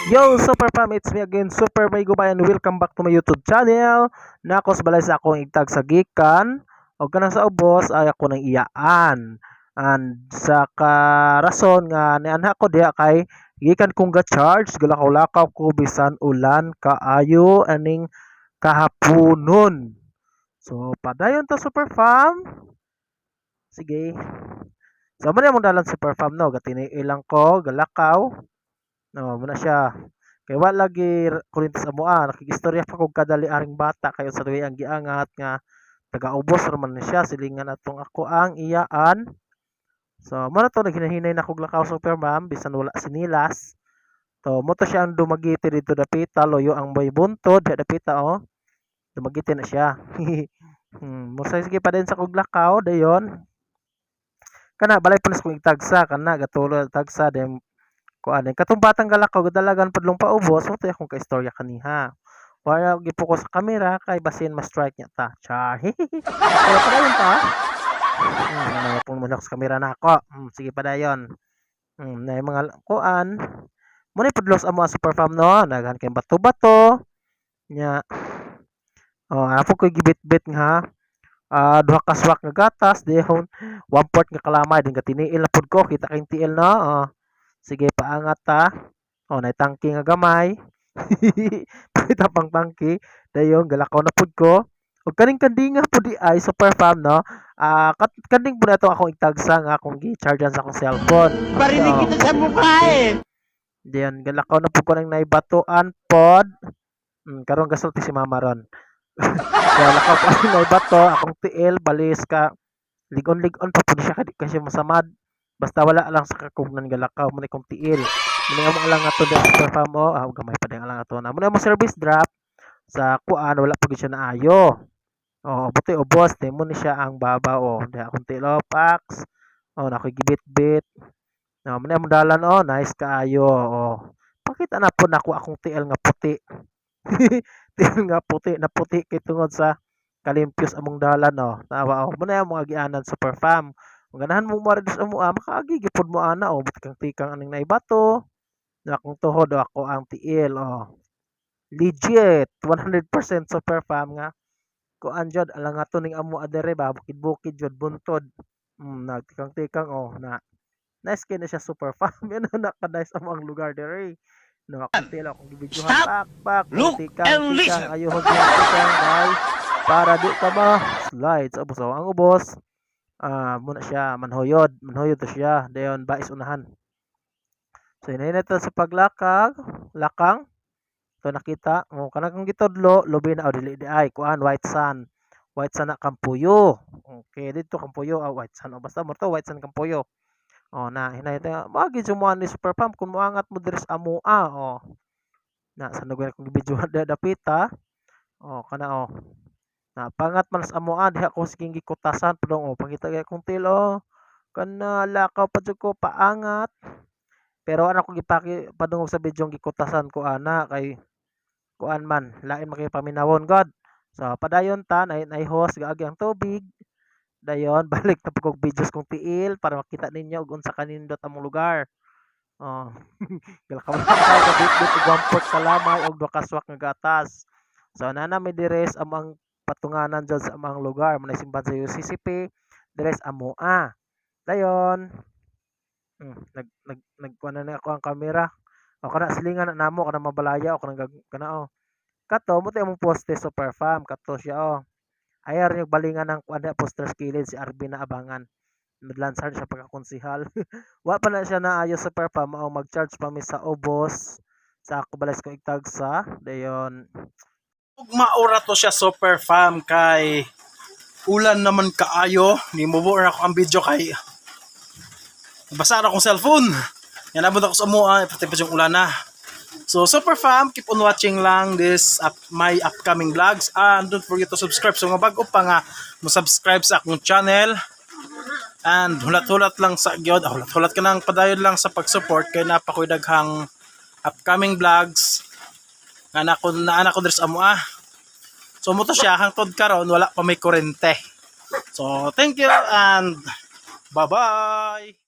Yo, Super Fam, it's me again, Super May Gubay, and welcome back to my YouTube channel. Nakos balay sa akong igtag sa gikan, o kanang sa ubos ay ako nang iyaan. And sa karason nga nianha ko diha kay gikan kong ga-charge, galakaw-lakaw ko bisan ulan kaayo aning kahaponon. So, padayon to Super Fam. Sige. So, man yung dalan Super Fam no, gatini ilang ko, galakaw. No, muna siya. Kay wala lagi kurintas amoa, nakigistorya pa kog kadali aring bata kayo sa duwi ang giangat nga taga-ubos raman ni siya silingan atong ako ang iyaan. So, mo na to naghinahinay na kog lakaw Super Ma'am bisan wala sinilas. To mo to siya ang dumagiti dito dapita loyo ang may buntod dapita oh. Dumagiti na siya. Mo sige pa din sa kog lakaw dayon. Kana balay punas kong itagsa kana gatulo tagsa dem kuan katong batang galakaw dalagan padlong paubos mo to akong kaistorya kaniha. Wala gipokus sa kamera kay basin ma-strike niya ta. Char. Kaya padayon ta. Ano pong manok sa kamera na ako. Sige padayon. Na yung mga kuan. Muna pudlos amo sa perform no. Naghan kay bato-bato. Nya. Oh, apo ko gibit-bit nga. Duha ka swak nga gatas dehon 1/4 nga kalamay din katiniil na pud ko kita kay tiil no. Sige paangat ta. Oh, nay tangke nga gamay. Pakita pang tangke. Dayon galakaw na pud ko. Ug kaning kandinga pud di ay super fam no. Kanding pud ato akong itagsa nga akong gi-chargean sa akong cellphone. Barinig kita sa mukha eh. Diyan galakaw na pud ko nang naibatoan pod. Karon gasulti si mama ron. Kaya lakaw pa ang naibato akong tiil balis ka ligon-ligon pa pud siya kasi masamad. Basta wala lang sa kakugnan galakaw mo ni kong tiil. Muna mo lang ato da super fam mo. Gamay pa din lang ato na. Muna mo service drop sa kuan wala pud siya naayo. Buti ubos mo ni siya ang baba da akong tiil pax. Na ako'y gibit-bit. Muna mo dalan nice kaayo. Pakita na pud nako akong tiil nga puti. Tiil nga puti na puti kay tungod sa kalimpyos among dalan tawa muna yung mga gianan super fam. Kung ganahan mong maridus amo makaagi gipod mo ana buti kang tikang aning naibato na akong tuhod ako ang tiil legit 100% super fam nga kuan jud alang ato ning amo adere ba bukid-bukid jud buntod nagtikang-tikang na nice kay na siya super fam yan na ka-nice amo ang lugar dere no akong tiil akong gibidyohan pak tikang ayohon tikang guys para di ka ba slide sa ubos ang ubos muna siya manhoyod to siya dayon bais unahan. So inay to sa lakang to nakita kanang gitudlo lubi na dili di ay kuan white sun na kampuyo. Okay dito kampuyo white sun basta mo to white sun kampuyo. Na hinay ta magi jumuan ni super pump kun moangat mo diri sa amoa na sa nagwala kong video dapita kana na pangat man sa amoa diha ko sige gikutasan padong pakita kay kong til kana lakaw pa jud ko paangat pero ana ko gipaki padung sa video gikutasan ko ana kay kuan man lain makipaminawon god. So padayon ta nay host gaagi ang tubig dayon balik na pug videos kong tiil para makita ninyo ug unsa kanindot among lugar. Galakaw ka bit-bit ug 1/4 kalamay ug 2 ka swak nga gatas. So nana may dires among patunganan dyan sa amang lugar muna simban sa UCCP dres amoa dayon nagkuana na ako ang kamera kana silingan na namo kana mabalaya o kana kato mo tayo mong poste super fam kato siya ayar yung balingan ng kuan poster skilled si Arvin na abangan midlansar siya pagkakonsihal wa pa na siya naayo super fam mag-charge pa mi sa ubos sa ako balas ko igtagsa dayon Maura to siya super fam kay ulan naman kaayo ni mo ako ang video kay basa na akong cellphone yan abot ako sa mua pati pa yung ulan na. So super fam keep on watching lang this my upcoming vlogs and don't forget to subscribe so nga bago pa nga mo subscribe sa akong channel and hulat-hulat lang sa gyud hulat-hulat ka nang padayon lang sa pag-support kay napakoy daghang upcoming vlogs anak ko dres amo So mo to siya hangtod karon wala pa may kurente. So thank you and bye-bye.